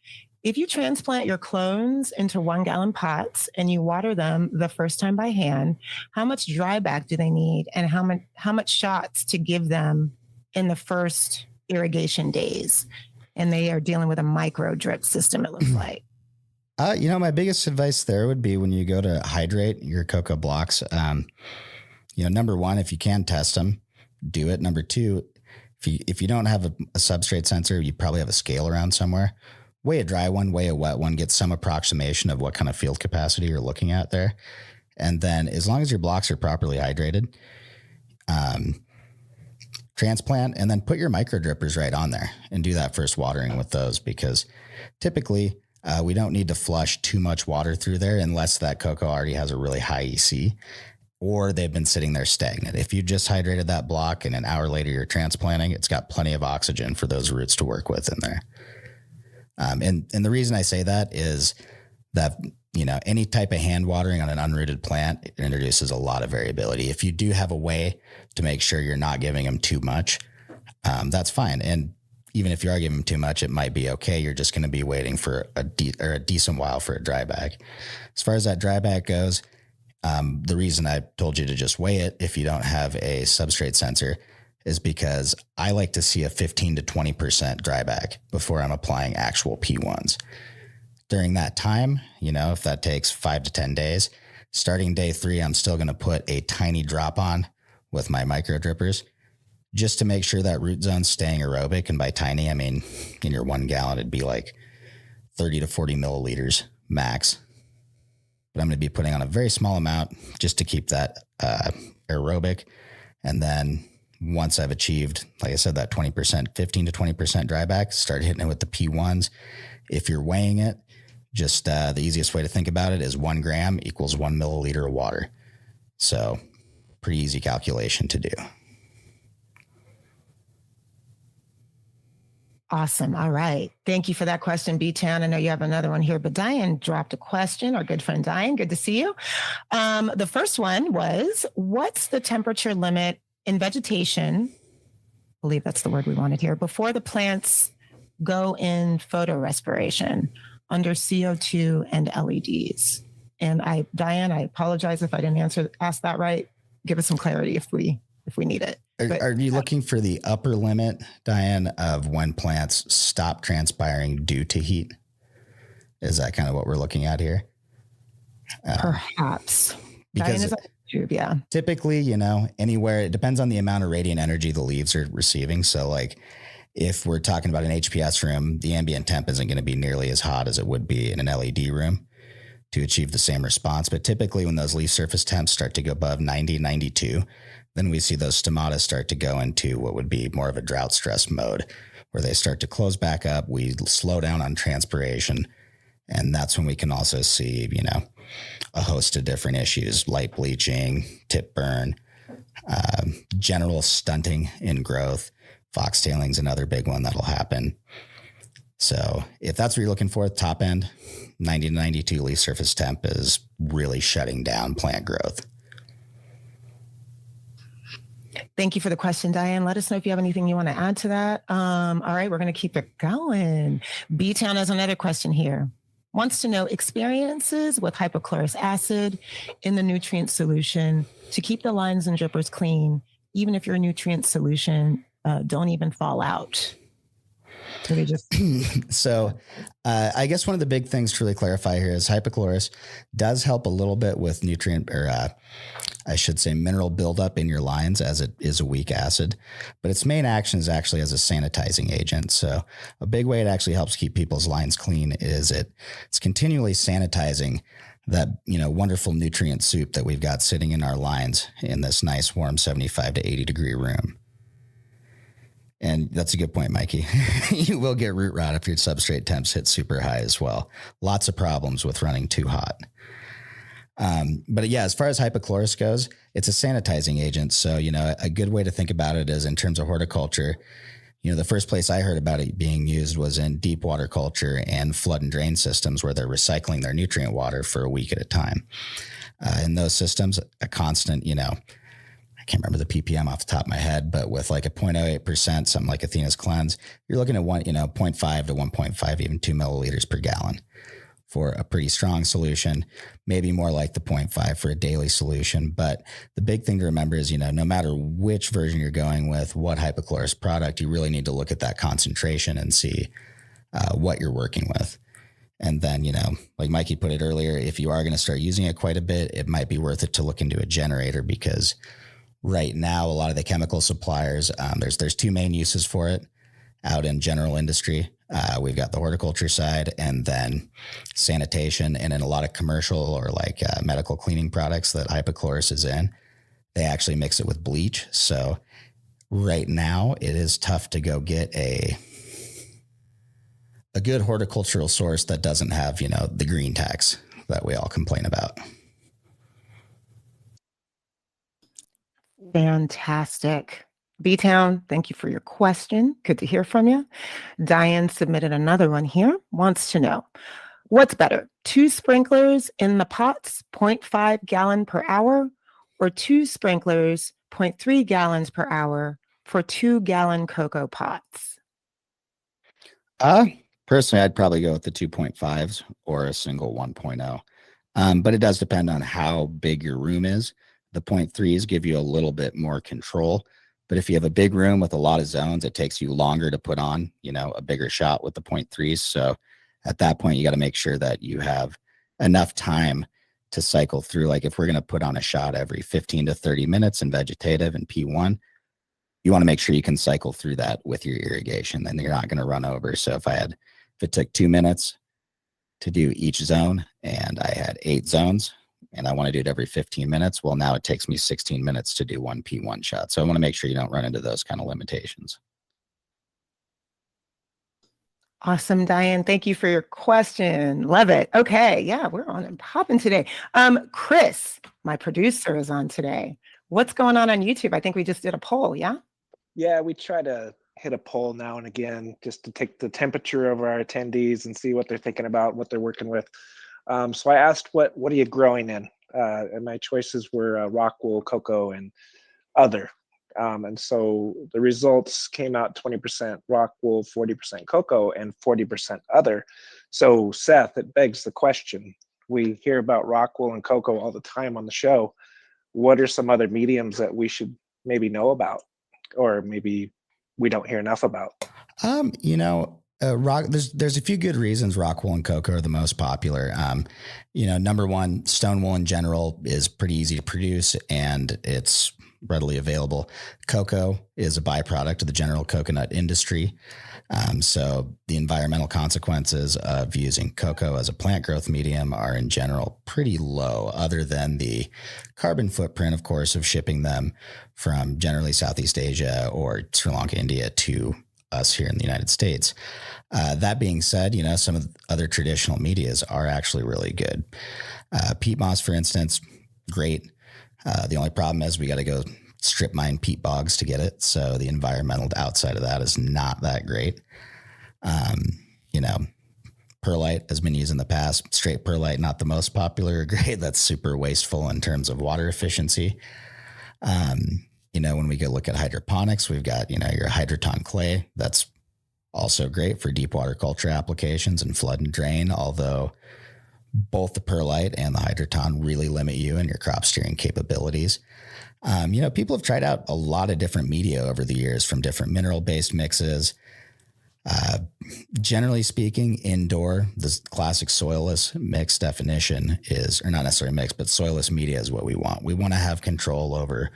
if you transplant your clones into 1 gallon pots and you water them the first time by hand, how much dryback do they need? And how much shots to give them in the first irrigation days? And they are dealing with a micro drip system, it looks like. My biggest advice there would be when you go to hydrate your coco blocks, number one, if you can test them, do it. Number two, if you don't have a substrate sensor, you probably have a scale around somewhere. Weigh a dry one, weigh a wet one, get some approximation of what kind of field capacity you're looking at there. And then as long as your blocks are properly hydrated, transplant, and then put your micro drippers right on there and do that first watering with those, because typically we don't need to flush too much water through there unless that cocoa already has a really high EC or they've been sitting there stagnant. If you just hydrated that block and an hour later you're transplanting, it's got plenty of oxygen for those roots to work with in there. And the reason I say that is that, any type of hand watering on an unrooted plant introduces a lot of variability. If you do have a way to make sure you're not giving them too much, that's fine. And even if you are giving them too much, it might be okay. You're just going to be waiting for a decent while for a dry bag. As far as that dry bag goes, the reason I told you to just weigh it if you don't have a substrate sensor is because I like to see a 15 to 20% dry bag before I'm applying actual P1s. During that time, if that takes 5 to 10 days, starting day 3, I'm still going to put a tiny drop on with my micro drippers just to make sure that root zone's staying aerobic. And by tiny, I mean, in your 1 gallon, it'd be like 30 to 40 milliliters max. But I'm going to be putting on a very small amount just to keep that aerobic. And then once I've achieved, like I said, that 20%, 15 to 20% dry back, start hitting it with the P1s. If you're weighing it, just the easiest way to think about it is 1 gram equals 1 milliliter of water. So pretty easy calculation to do. Awesome. All right. Thank you for that question, B-Town. I know you have another one here, but Diane dropped a question. Our good friend Diane, good to see you. The first one was, what's the temperature limit in vegetation? I believe that's the word we wanted here. Before the plants go in photorespiration under CO2 and LEDs. And Diane, I apologize if I didn't ask that right. Give us some clarity if we need it. Are you looking for the upper limit, Diane, of when plants stop transpiring due to heat? Is that kind of what we're looking at here? Perhaps. Because Diane, is that true? Yeah. Typically, anywhere, it depends on the amount of radiant energy the leaves are receiving. So like if we're talking about an HPS room, the ambient temp isn't going to be nearly as hot as it would be in an LED room to achieve the same response. But typically when those leaf surface temps start to go above 90, 92, then we see those stomata start to go into what would be more of a drought stress mode, where they start to close back up. We slow down on transpiration. And that's when we can also see, a host of different issues, light bleaching, tip burn, general stunting in growth. Foxtailing's another big one that'll happen. So if that's what you're looking for, top end, 90 to 92 leaf surface temp is really shutting down plant growth. Thank you for the question, Diane. Let us know if you have anything you want to add to that. All right, we're going to keep it going. B-Town has another question here. Wants to know experiences with hypochlorous acid in the nutrient solution to keep the lines and drippers clean, even if your nutrient solution don't even fall out. So they just So I guess one of the big things to really clarify here is hypochlorous does help a little bit with nutrient, or I should say mineral buildup in your lines, as it is a weak acid, but its main action is actually as a sanitizing agent. So a big way it actually helps keep people's lines clean is it's continually sanitizing that, wonderful nutrient soup that we've got sitting in our lines in this nice warm 75 to 80 degree room. And that's a good point, Mikey. You will get root rot if your substrate temps hit super high as well. Lots of problems with running too hot. But yeah, as far as hypochlorous goes, it's a sanitizing agent. So, a good way to think about it is in terms of horticulture, The first place I heard about it being used was in deep water culture and flood and drain systems where they're recycling their nutrient water for a week at a time. In those systems, a constant, I can't remember the ppm off the top of my head, but with like a 0.08%, something like Athena's cleanse, you're looking at 0.5 to 1.5, even 2 milliliters per gallon for a pretty strong solution, maybe more like the 0.5 for a daily solution. But the big thing to remember is, no matter which version you're going with, what hypochlorous product, you really need to look at that concentration and see what you're working with. And then, like Mikey put it earlier, if you are going to start using it quite a bit, it might be worth it to look into a generator, because right now, a lot of the chemical suppliers, there's two main uses for it out in general industry. We've got the horticulture side and then sanitation. And in a lot of commercial or like medical cleaning products that hypochlorous is in, they actually mix it with bleach. So right now it is tough to go get a good horticultural source that doesn't have, the green tax that we all complain about. Fantastic. B-Town, thank you for your question. Good to hear from you. Diane submitted another one here, wants to know, what's better, 2 sprinklers in the pots, 0.5 gallon per hour, or 2 sprinklers, 0.3 gallons per hour for 2-gallon coco pots? Personally, I'd probably go with the 2.5s or a single 1.0. But it does depend on how big your room is. The 0.3s give you a little bit more control. But if you have a big room with a lot of zones, it takes you longer to put on, a bigger shot with the 0.3s. So at that point, you got to make sure that you have enough time to cycle through. Like if we're going to put on a shot every 15 to 30 minutes in vegetative and P1, you want to make sure you can cycle through that with your irrigation, then you're not going to run over. So if it took 2 minutes to do each zone and I had 8 zones, and I want to do it every 15 minutes, well, now it takes me 16 minutes to do one P1 shot. So I want to make sure you don't run into those kind of limitations. Awesome, Diane. Thank you for your question. Love it. Okay. Yeah, we're on and popping today. Chris, my producer, is on today. What's going on YouTube? I think we just did a poll, yeah? Yeah, we try to hit a poll now and again just to take the temperature of our attendees and see what they're thinking about, what they're working with. So I asked, what are you growing in? And my choices were rockwool, coco, and other. And so the results came out 20% rockwool, 40% coco, and 40% other. So Seth, it begs the question. We hear about rockwool and coco all the time on the show. What are some other mediums that we should maybe know about, or maybe we don't hear enough about? There's a few good reasons rockwool and coco are the most popular. Number one, stone wool in general is pretty easy to produce and it's readily available. Coco is a byproduct of the general coconut industry. So the environmental consequences of using coco as a plant growth medium are in general pretty low, other than the carbon footprint, of course, of shipping them from generally Southeast Asia or Sri Lanka, India to us here in the United States. That being said, some of the other traditional medias are actually really good. Peat moss, for instance, great. The only problem is we got to go strip mine peat bogs to get it. So the environmental outside of that is not that great. Perlite has been used in the past. Straight perlite, not the most popular grade. That's super wasteful in terms of water efficiency. When we go look at hydroponics, we've got, your hydroton clay. That's also great for deep water culture applications and flood and drain, although both the perlite and the hydroton really limit you in your crop steering capabilities. People have tried out a lot of different media over the years, from different mineral-based mixes. Generally speaking, indoor, the classic soilless mix definition is, or not necessarily mix, but soilless media is what we want. We want to have control over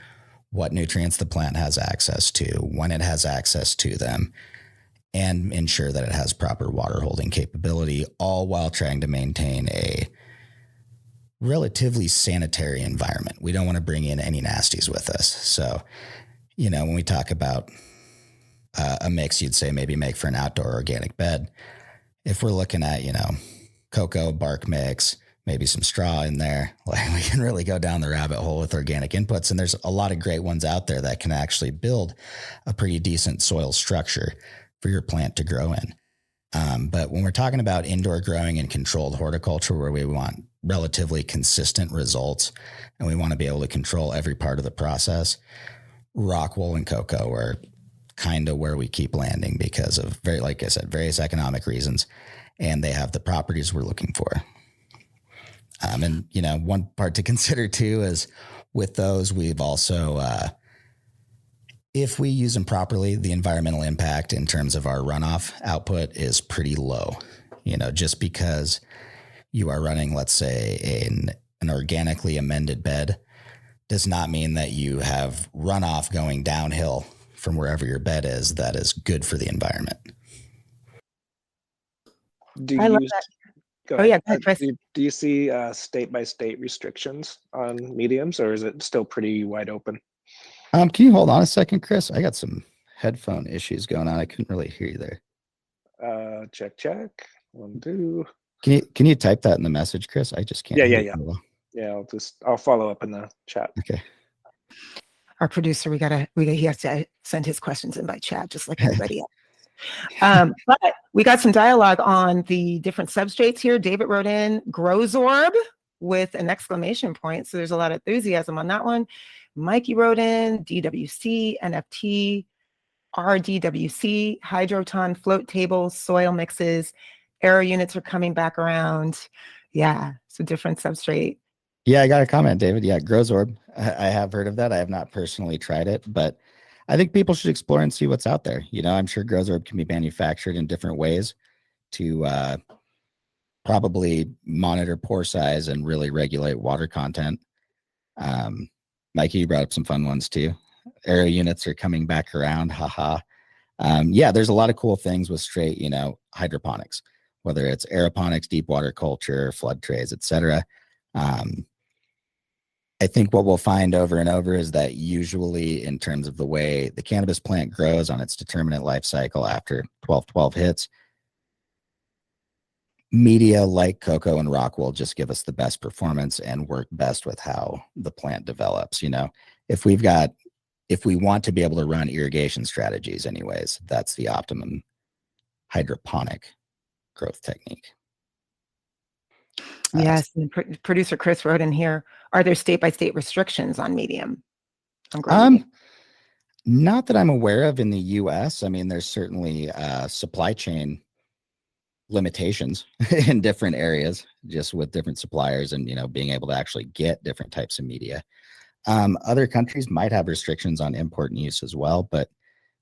what nutrients the plant has access to, when it has access to them, and ensure that it has proper water holding capability, all while trying to maintain a relatively sanitary environment. We don't want to bring in any nasties with us. So, when we talk about a mix, you'd say maybe make for an outdoor organic bed. If we're looking at, cocoa bark mix, maybe some straw in there. Like we can really go down the rabbit hole with organic inputs. And there's a lot of great ones out there that can actually build a pretty decent soil structure for your plant to grow in. But when we're talking about indoor growing and controlled horticulture, where we want relatively consistent results and we want to be able to control every part of the process, rockwool and coco are kind of where we keep landing because of like I said, various economic reasons, and they have the properties we're looking for. And, one part to consider too is with those, we've also, if we use them properly, the environmental impact in terms of our runoff output is pretty low, just because you are running, let's say, an organically amended bed does not mean that you have runoff going downhill from wherever your bed is that is good for the environment. I love that. Go ahead, ahead. Chris. Do you see state-by-state restrictions on mediums, or is it still pretty wide open? Can you hold on a second, Chris? I got some headphone issues going on. I couldn't really hear you there. Check. 1, 2. Can you type that in the message, Chris? I just can't. Yeah. Yeah, I'll follow up in the chat. Okay. Our producer, he has to send his questions in by chat, just like everybody else. But we got some dialogue on the different substrates here. David wrote in Growsorb with an exclamation point. So there's a lot of enthusiasm on that one. Mikey wrote in DWC, NFT, RDWC, Hydroton, float tables, soil mixes, aero units are coming back around. Yeah, so different substrate. Yeah, I got a comment, David. Yeah, Growsorb. I have heard of that. I have not personally tried it, but I think people should explore and see what's out there. I'm sure Growsorb can be manufactured in different ways to probably monitor pore size and really regulate water content. Mikey, you brought up some fun ones too. Aero units are coming back around. Haha. Yeah, there's a lot of cool things with straight, hydroponics, whether it's aeroponics, deep water culture, flood trays, etc. I think what we'll find over and over is that usually in terms of the way the cannabis plant grows on its determinate life cycle after 12 hits, media like coco and rockwool just give us the best performance and work best with how the plant develops. If we want to be able to run irrigation strategies anyways, that's the optimum hydroponic growth technique. Yes, and producer Chris wrote in here, are there state-by-state restrictions on medium? Not that I'm aware of in the US. I mean, there's certainly supply chain limitations in different areas, just with different suppliers and, being able to actually get different types of media. Other countries might have restrictions on import and use as well, but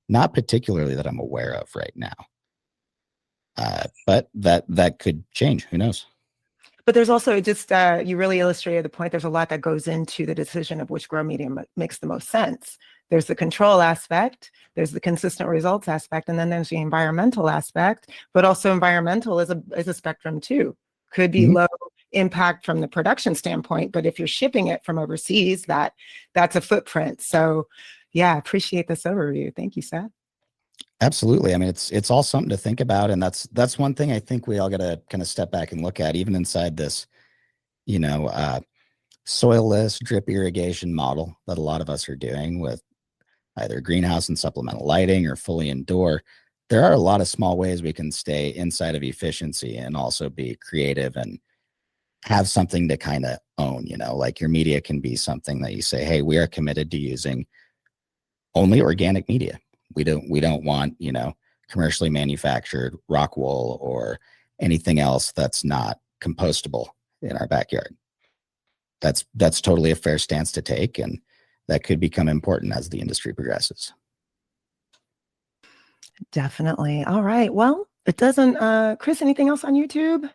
not particularly that I'm aware of right now. But that could change. Who knows? But there's also just, you really illustrated the point. There's a lot that goes into the decision of which grow medium makes the most sense. There's the control aspect, there's the consistent results aspect, and then there's the environmental aspect. But also environmental is a spectrum too. Could be low impact from the production standpoint, but if you're shipping it from overseas, that's a footprint. So yeah, appreciate this overview. Thank you, Seth. Absolutely. I mean, it's all something to think about. And that's one thing I think we all got to kind of step back and look at, even inside this, soilless drip irrigation model that a lot of us are doing with either greenhouse and supplemental lighting or fully indoor. There are a lot of small ways we can stay inside of efficiency and also be creative and have something to kind of own, like your media can be something that you say, hey, we are committed to using only organic media. We don't want, commercially manufactured rockwool or anything else that's not compostable in our backyard. That's totally a fair stance to take, and that could become important as the industry progresses. Definitely. All right. Well, it doesn't, Chris, anything else on YouTube?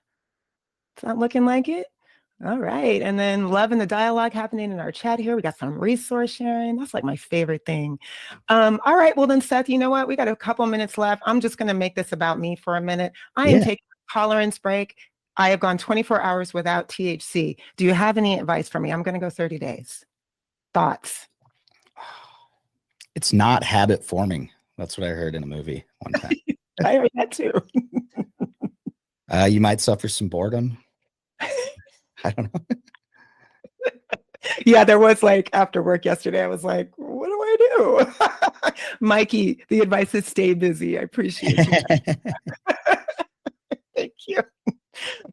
It's not looking like it. All right. And then loving the dialogue happening in our chat here. We got some resource sharing. That's like my favorite thing. All right. Well, then, Seth, you know what? We got a couple minutes left. I'm just going to make this about me for a minute. I am taking a tolerance break. I have gone 24 hours without THC. Do you have any advice for me? I'm going to go 30 days. Thoughts? It's not habit forming. That's what I heard in a movie one time. I heard that too. You might suffer some boredom. I don't know. Yeah, there was like after work yesterday, I was like, what do I do? Mikey, the advice is stay busy. I appreciate you. Thank you.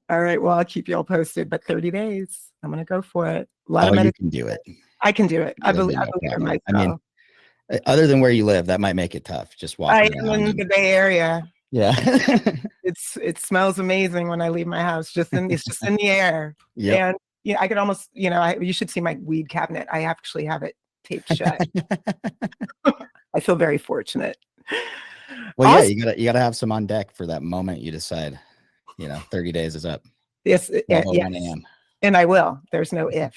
All right. Well, I'll keep you all posted, but 30 days, I'm going to go for it. A lot of You meditation. can do it. I can do it. I There'll be believe no in problem. myself. I mean, other than where you live, that might make it tough. Just I walking am around. in the Bay Area. Yeah. It smells amazing when I leave my house. It's just in the air. Yep. And yeah, I could almost, you should see my weed cabinet. I actually have it taped shut. I feel very fortunate. Well, Also, yeah, you gotta have some on deck for that moment you decide, 30 days is up. yes, 12:01 a.m. And I will. There's no if.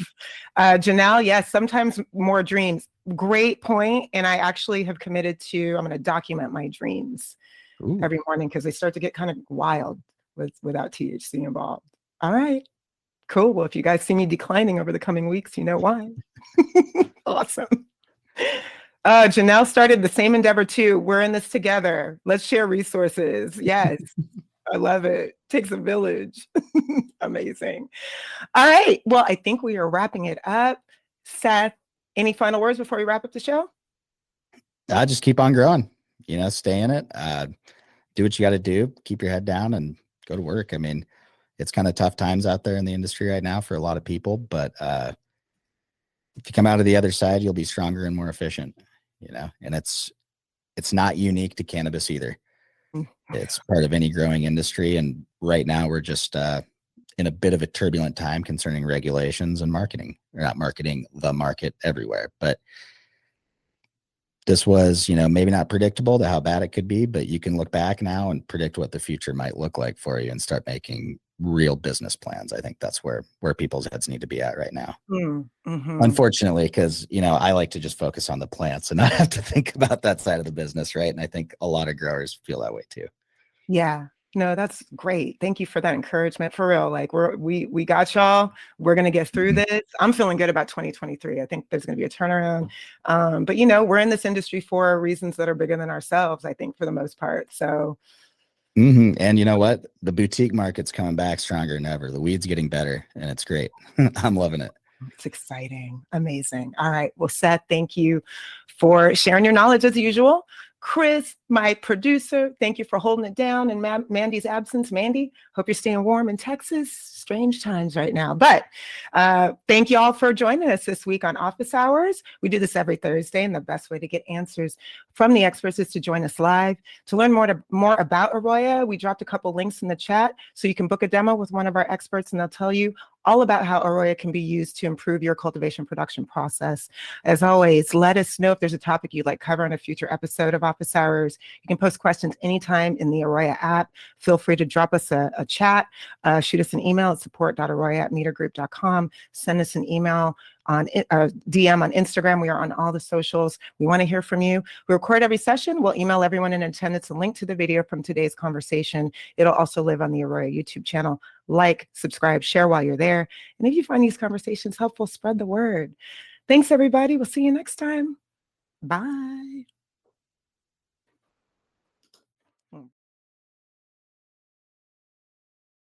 Janelle, yes, sometimes more dreams. Great point. And I actually have committed to, I'm going to document my dreams every morning because they start to get kind of wild without THC involved. All right. Cool. Well, if you guys see me declining over the coming weeks, you know why. Awesome. Janelle started the same endeavor too. We're in this together. Let's share resources. Yes. I love it. Takes a village. Amazing. All right. Well, I think we are wrapping it up. Seth, any final words before we wrap up the show? I just keep on growing, stay in it. Do what you got to do. Keep your head down and go to work. I mean, it's kind of tough times out there in the industry right now for a lot of people, but if you come out of the other side, you'll be stronger and more efficient, and it's not unique to cannabis either. It's part of any growing industry. And right now we're just in a bit of a turbulent time concerning regulations and marketing. We're not marketing the market everywhere, but this was, maybe not predictable to how bad it could be, but you can look back now and predict what the future might look like for you and start making real business plans. I think that's where people's heads need to be at right now. Mm-hmm. Unfortunately, because, I like to just focus on the plants and not have to think about that side of the business. Right. And I think a lot of growers feel that way too. Yeah. No, that's great. Thank you for that encouragement. For real. Like we got y'all. We're going to get through this. I'm feeling good about 2023. I think there's going to be a turnaround. But we're in this industry for reasons that are bigger than ourselves, I think, for the most part. So. And you know what? The boutique market's coming back stronger than ever. The weed's getting better and it's great. I'm loving it. It's exciting. Amazing. All right. Well, Seth, thank you for sharing your knowledge as usual. Chris, my producer, thank you for holding it down in Mandy's absence. Mandy, hope you're staying warm in Texas. Strange times right now. But thank you all for joining us this week on Office Hours. We do this every Thursday, and the best way to get answers from the experts is to join us live. To learn more about AROYA, we dropped a couple links in the chat so you can book a demo with one of our experts, and they'll tell you all about how AROYA can be used to improve your cultivation production process. As always, let us know if there's a topic you'd like cover in a future episode of Office Hours. You can post questions anytime in the AROYA app. Feel free to drop us a chat, shoot us an email at support.aroya@metergroup.com. Send us an email on DM on Instagram. We are on all the socials. We want to hear from you. We record every session. We'll email everyone in attendance a link to the video from today's conversation. It'll also live on the AROYA YouTube channel. Like, subscribe, share while you're there. And if you find these conversations helpful, spread the word. Thanks, everybody. We'll see you next time. Bye.